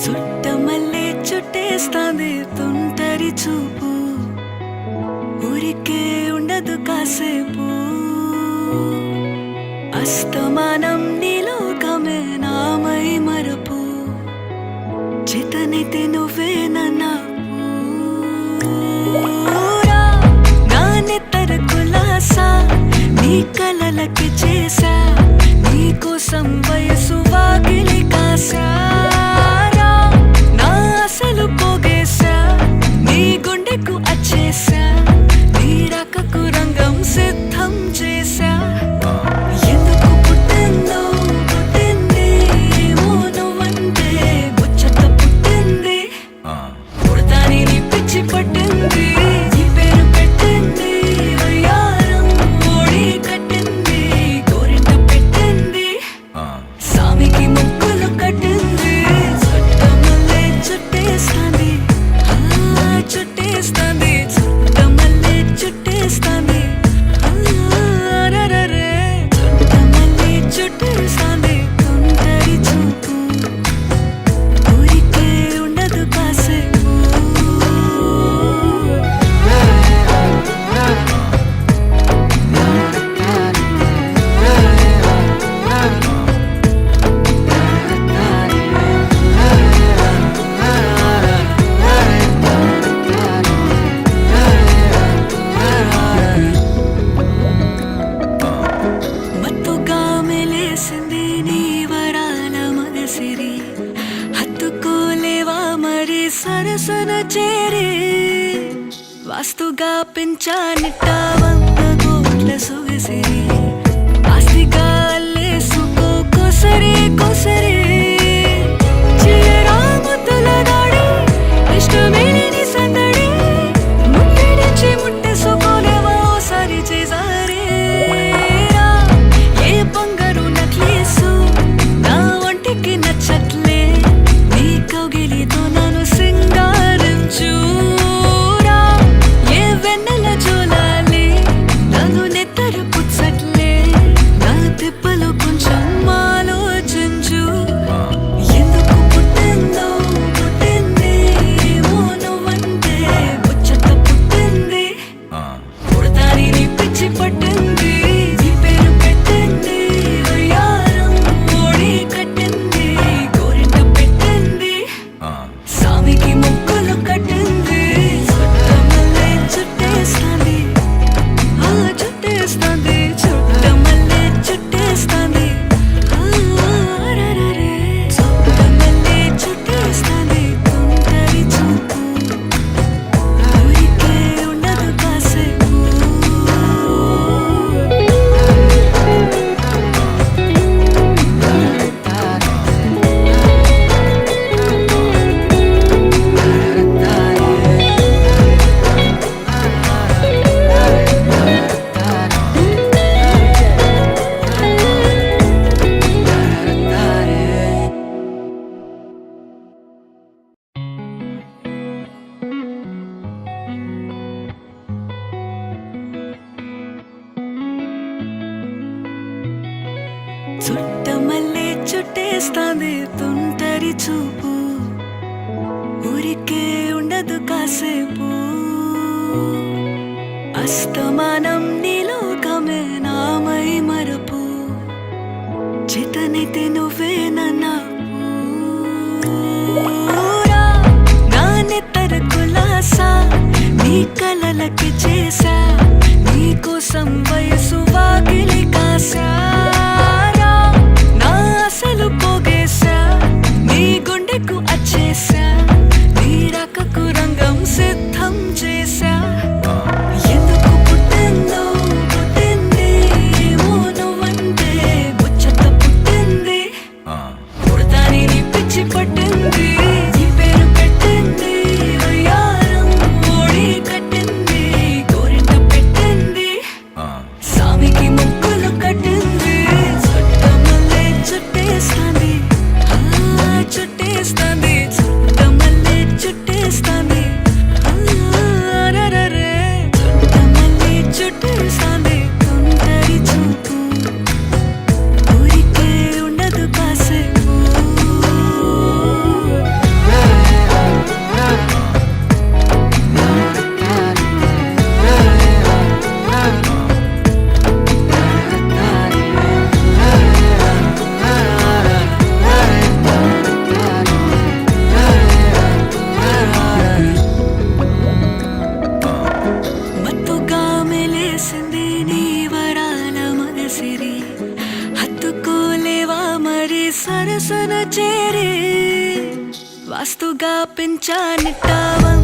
చుట్టమల్లే చుట్టేస్తాంది తుంటరి చూపు, ఊరికే ఉండదు కాసేపు. అస్తమానం నీలోకమే నామై మరపు, చేతనైతే నువ్వే నాకు. నా నెత్తర కులాసా నీ కలలకి చేసా, నీకోసం వయసు వాకిలి కాసా. నా అసలు పోగేసా, నీ గుండెకు అచ్చేసా, నీ రాకకు రంగం సిద్ధం చేసా. ఎందుకు పుట్టిందో పుట్టింది, ఏమో నువ్వంటే ముచ్చట పుట్టింది. పుడతాని నీ పిచ్చి పట్టింది, నీ పేరు పెట్టింది వయ్యారం, ఓడి కట్టింది గోరింట పెట్టింది, సామికి ముక్కులు కట్టింది. చుట్టమల్లే చుట్టేస్తాంది, చుట్టేస్తాంది, చుట్టమల్లే చుట్టేస్తాంది. రరరే చుట్టమల్లే చుట్టేస్తాంది తుంటరి చూపు, ఊరికే ఉండదు కాసేపు. మత్తుగా మెలేసింది నీ వరాల మగసిరి, హత్తుకోలేవా మరి సరసన చేరి. వాస్తుగా పెంచానిట్ట 100 కోట్ల సొగసిరి, ఆస్తిగా అల్లేసుకో కొసరి కొసరి. చీరాముతుల దాడి ఇష్టమేని సందడి, ముట్టిడిచి ముట్టేసుకోలేవా ఓసారి చేసారి. ఏ బంగారు నక్లీసు నా ఒంటికి నచ్చట్లే, నీ కౌగిలితో నన్ను సింగారించురా. ఏ వెన్నెల జోలాలి నన్ను నెత్తరు పుచ్చట్లే, నా తిప్పలు కొంచెం ఆలోచించు. ఎందుకు పుట్టిందో పుట్టింది, ఏమో నువ్వంటే ముచ్చట పుట్టింది. పుడతాని నీ పిచ్చి పట్టింది, నీ పేరు పెట్టింది వయ్యారం, ఓడి కట్టింది గోరింట పెట్టింది, సామికి ముక్కులు కట్టింది. చుట్టమల్లే చుట్టేస్తాంది, చుట్టేస్తాంది, చుట్టమల్లే చుట్టేస్తాంది. రరరే చుట్టమల్లే చుట్టేస్తాంది తుంటరి చూపు, ఊరికే ఉండదు కాసేపు. చుట్టమల్లే చుట్టేస్తాంది తుంటరి చూపు, ఊరికే ఉండదు కాసేపు. అస్తమానం నీలోకమే నామై మరపు, చేతనైతే నువ్వే నాకు. నా నెత్తర కులాసా నీ కలలకి చేసా, నీకోసం వయసు వాకిలి కాసా. నా అసలు పోగేసా, నీ గుండెకు అచ్చేసా, నీ రాకకు రంగం సిద్ధం చేసా. ఎందుకు పుట్టిందో పుట్టింది, ఏమో నువ్వంటే ముచ్చట పుట్టింది. పుడతాని నీ పిచ్చి పట్టింది, నీ పేరు పెట్టింది వయ్యారం, ఓడి కట్టింది గోరింట పెట్టింది, సామికి ముక్కులు కట్టింది. చుట్టమల్లే చుట్టేస్తాంది, చుట్టేస్తాంది, చుట్టమల్లే చుట్టేస్తాంది. కురిసింది నీ వరాల మనసిరి హత్తుకోలేవా మరి సరసన చేరి వాస్తుగా పెంచానిట్టావం